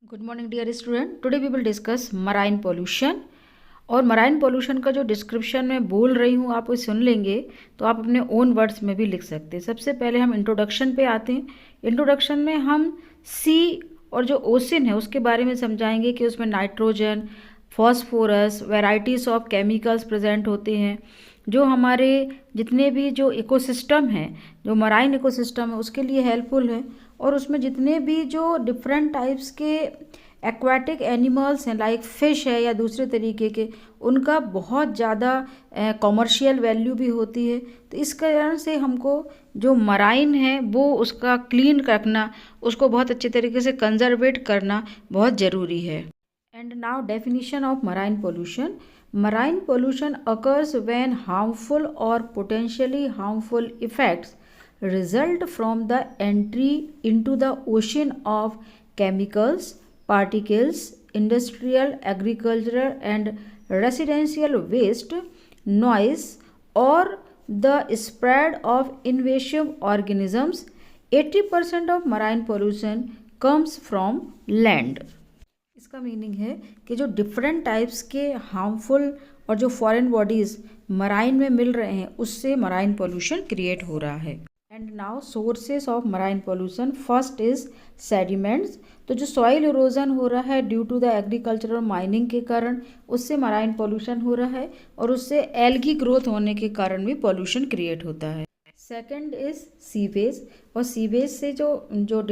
Good morning dear student. Today we will discuss marine pollution. और marine pollution का जो description मैं बोल रही हूँ आप वो सुन लेंगे तो आप अपने ओन वर्ड्स में भी लिख सकते हैं। सबसे पहले हम इंट्रोडक्शन पे आते हैं। इंट्रोडक्शन में हम सी और जो ओशन है उसके बारे में समझाएंगे कि उसमें nitrogen, phosphorus, varieties of chemicals present होते हैं जो हमारे जितने भी जो इकोसिस्टम हैं, जो मराइन इकोसिस्टम है उसके लिए हेल्पफुल है। और उसमें जितने भी जो डिफरेंट टाइप्स के एक्वाटिक एनिमल्स हैं लाइक फ़िश है या दूसरे तरीके के, उनका बहुत ज़्यादा कॉमर्शियल वैल्यू भी होती है। तो इस कारण से हमको जो मराइन है वो उसका क्लीन रखना, उसको बहुत अच्छे तरीके से कंजर्वेट करना बहुत ज़रूरी है। And now definition of marine pollution. Marine pollution occurs when harmful or potentially harmful effects result from the entry into the ocean of chemicals, particles, industrial, agricultural and residential waste, noise or the spread of invasive organisms. 80% of marine pollution comes from land. इसका meaning है कि जो different types के harmful और जो foreign bodies marine में मिल रहे हैं उससे मराइन पोल्यूशन क्रिएट हो रहा है। And now sources of marine pollution. First is sediments. तो जो सॉइल इरोजन हो रहा है due to the agricultural mining के कारण उससे मराइन पोल्यूशन हो रहा है, और उससे एल्गी ग्रोथ होने के कारण भी पोल्यूशन क्रिएट होता है। Second is sewage. और सीवेज से जो जो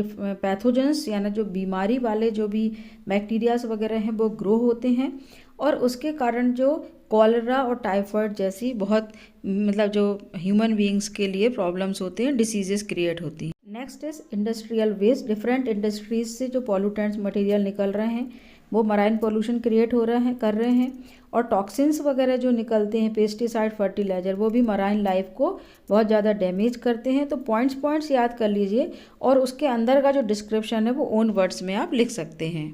पैथोजेंस यानी जो बीमारी वाले जो भी बैक्टीरियाज वगैरह हैं वो ग्रो होते हैं, और उसके कारण जो कॉलरा और टाइफाइड जैसी बहुत जो ह्यूमन बीइंग्स के लिए प्रॉब्लम्स होते हैं, डिसीजेस क्रिएट होती हैं। Next is industrial waste. Different industries से जो पॉल्यूटेंट्स मटेरियल निकल रहे हैं वो मराइन पोल्यूशन क्रिएट हो रहा है कर रहे हैं। और टॉक्सिन्स वगैरह जो निकलते हैं, पेस्टिसाइड, फर्टिलाइजर, वो भी मराइन लाइफ को बहुत ज़्यादा डैमेज करते हैं। तो पॉइंट्स याद कर लीजिए और उसके अंदर का जो डिस्क्रिप्शन है वो ओन वर्ड्स में आप लिख सकते हैं।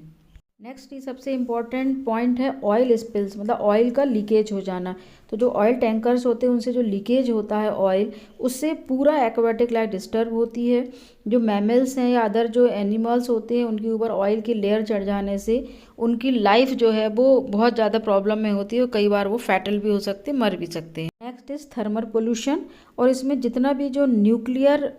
नेक्स्ट ही सबसे इम्पॉर्टेंट पॉइंट है ऑयल स्पिल्स, मतलब ऑयल का लीकेज हो जाना। तो जो ऑयल टैंकर्स होते हैं उनसे जो लीकेज होता है ऑयल, उससे पूरा एक्वाटिक लाइफ डिस्टर्ब होती है। जो मैमल्स हैं या अदर जो एनिमल्स होते हैं उनके ऊपर ऑयल की लेयर चढ़ जाने से उनकी लाइफ जो है वो बहुत ज़्यादा प्रॉब्लम में होती है और कई बार वो फैटल भी हो सकते हैं, मर भी सकते हैं। Next is thermal pollution. और इसमें जितना भी जो न्यूक्लियर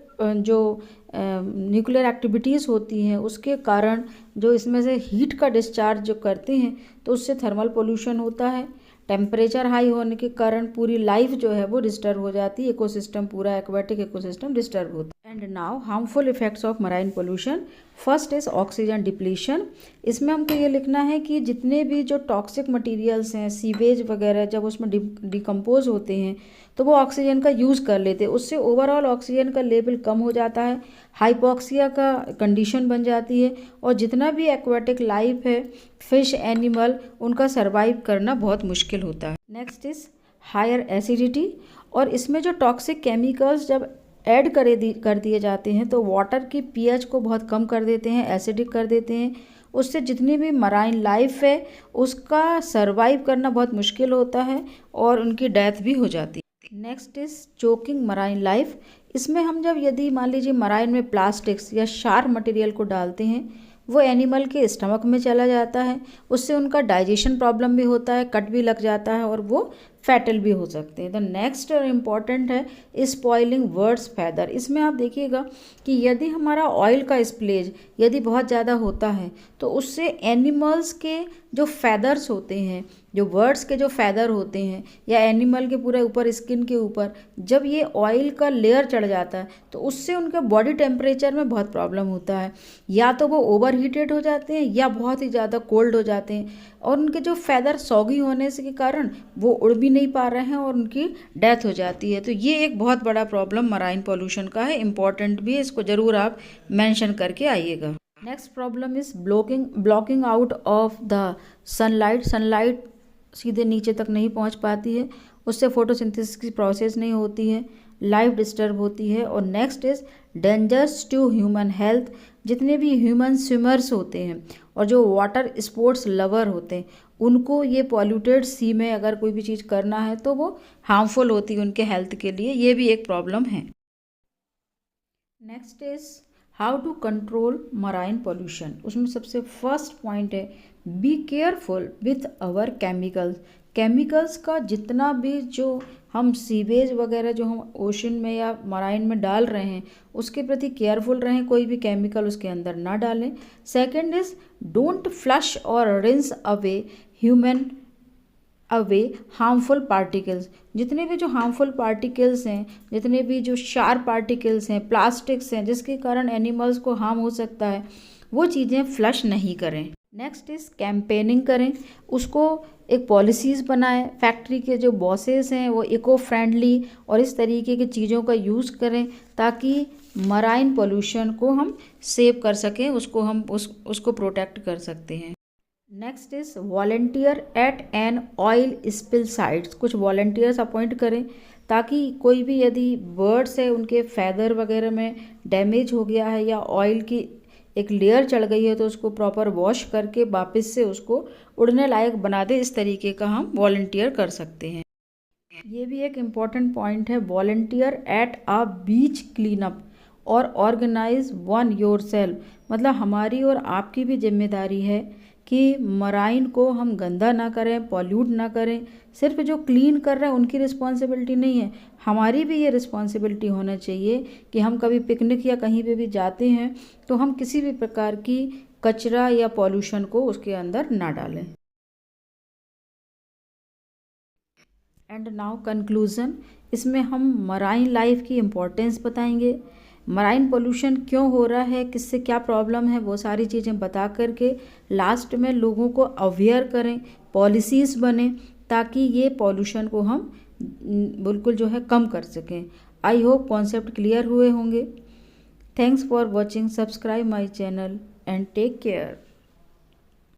एक्टिविटीज़ होती हैं उसके कारण जो इसमें से हीट का डिस्चार्ज जो करते हैं तो उससे थर्मल पोल्यूशन होता है। टेम्परेचर हाई होने के कारण पूरी लाइफ जो है वो डिस्टर्ब हो जाती है, इकोसिस्टम पूरा एक्वाटिक इकोसिस्टम डिस्टर्ब होता है। And now harmful effects of marine pollution. First is oxygen depletion. इसमें हमको ये लिखना है कि जितने भी जो टॉक्सिक मटेरियल्स हैं, सीवेज वगैरह, जब उसमें डिकम्पोज होते हैं तो वो ऑक्सीजन का यूज़ कर लेते हैं, उससे ओवरऑल ऑक्सीजन का लेवल कम हो जाता है, हाइपोक्सिया का कंडीशन बन जाती है, और जितना भी एक्वाटिक लाइफ है, फिश, एनिमल, उनका सरवाइव करना बहुत मुश्किल होता है। Next is higher acidity. और इसमें जो टॉक्सिक केमिकल्स जब ऐड कर दिए जाते हैं तो वाटर की पीएच को बहुत कम कर देते हैं, एसिडिक कर देते हैं। उससे जितनी भी मराइन लाइफ है उसका सरवाइव करना बहुत मुश्किल होता है और उनकी डेथ भी हो जाती है। Next is choking marine life. इसमें हम जब यदि मान लीजिए मराइन में प्लास्टिक्स या शार्प मटेरियल को डालते हैं वो एनिमल के स्टमक में चला जाता है, उससे उनका डाइजेशन प्रॉब्लम भी होता है, कट भी लग जाता है और वो फैटल भी हो सकते हैं। द नेक्स्ट इम्पॉर्टेंट है स्पॉइलिंग बर्ड्स फैदर। इसमें आप देखिएगा कि यदि हमारा ऑयल का स्प्लेज यदि बहुत ज़्यादा होता है तो उससे एनिमल्स के जो फैदर्स होते हैं, जो बर्ड्स के जो फैदर होते हैं या एनिमल के पूरे ऊपर स्किन के ऊपर जब ये ऑयल का लेयर चढ़ जाता है तो उससे उनके बॉडी टेम्परेचर में बहुत प्रॉब्लम होता है, या तो वो ओवर हीटेड हो जाते हैं या बहुत ही ज़्यादा कोल्ड हो जाते हैं, और उनके जो फैदर सॉगी होने से के कारण वो उड़ भी नहीं पा रहे हैं और उनकी डेथ हो जाती है। तो ये एक बहुत बड़ा प्रॉब्लम मराइन पोल्यूशन का है, इम्पॉर्टेंट भी है, इसको ज़रूर आप मेंशन करके आइएगा। Next problem is blocking out of the sunlight सीधे नीचे तक नहीं पहुंच पाती है, उससे फोटोसिंथेसिस की प्रोसेस नहीं होती है, लाइफ डिस्टर्ब होती है। और next is dangers to human health. जितने भी ह्यूमन स्विमर्स होते हैं और जो वाटर स्पोर्ट्स लवर होते हैं उनको ये पॉल्यूटेड सी में अगर कोई भी चीज़ करना है तो वो हार्मफुल होती है उनके हेल्थ के लिए, ये भी एक प्रॉब्लम है। Next is how to control marine pollution. उसमें सबसे फर्स्ट पॉइंट है be careful with our chemicals. Chemicals का जितना भी जो हम सीवेज वगैरह जो हम ओशन में या मराइन में डाल रहे हैं उसके प्रति केयरफुल रहें, कोई भी केमिकल उसके अंदर ना डालें। सेकंड इज डोंट फ्लश और रिंस अवे हार्मफुल पार्टिकल्स। जितने भी जो हार्मफुल पार्टिकल्स हैं, जितने भी जो शार्प पार्टिकल्स हैं, प्लास्टिक्स हैं जिसके कारण एनिमल्स को हार्म हो सकता है, वो चीज़ें फ्लश नहीं करें। नेक्स्ट इज कैंपेनिंग करें, उसको एक पॉलिसीज़ बनाएं। फैक्ट्री के जो बॉसेस हैं वो इको फ्रेंडली और इस तरीके की चीज़ों का यूज़ करें ताकि मराइन पोल्यूशन को हम सेव कर सकें, उसको हम उसको प्रोटेक्ट कर सकते हैं। Next is volunteer at an oil spill sites. कुछ वॉलेंटियर्स अपॉइंट करें ताकि कोई भी यदि बर्ड्स है उनके फैदर वगैरह में डैमेज हो गया है या ऑयल की एक लेयर चढ़ गई है तो उसको प्रॉपर वॉश करके वापस से उसको उड़ने लायक बना दे। इस तरीके का हम वॉलेंटियर कर सकते हैं। ये भी एक इम्पॉर्टेंट पॉइंट है, volunteer at a beach clean up और ऑर्गेनाइज वन योरसेल्फ। मतलब हमारी और आपकी भी जिम्मेदारी है कि मराइन को हम गंदा ना करें, पॉल्यूट ना करें। सिर्फ जो क्लीन कर रहे हैं उनकी रिस्पॉन्सिबिलिटी नहीं है, हमारी भी ये रिस्पॉन्सिबिलिटी होना चाहिए कि हम कभी पिकनिक या कहीं पे भी जाते हैं तो हम किसी भी प्रकार की कचरा या पॉल्यूशन को उसके अंदर ना डालें। एंड नाउ कंक्लूज़न, इसमें हम मराइन लाइफ की इम्पोर्टेंस बताएंगे, मराइन पोल्यूशन क्यों हो रहा है, किससे क्या प्रॉब्लम है, वो सारी चीज़ें बता करके लास्ट में लोगों को अवेयर करें, पॉलिसीज़ बने ताकि ये पॉल्यूशन को हम बिल्कुल जो है कम कर सकें। आई होप कॉन्सेप्ट क्लियर हुए होंगे। Thanks for watching, subscribe my channel and take care.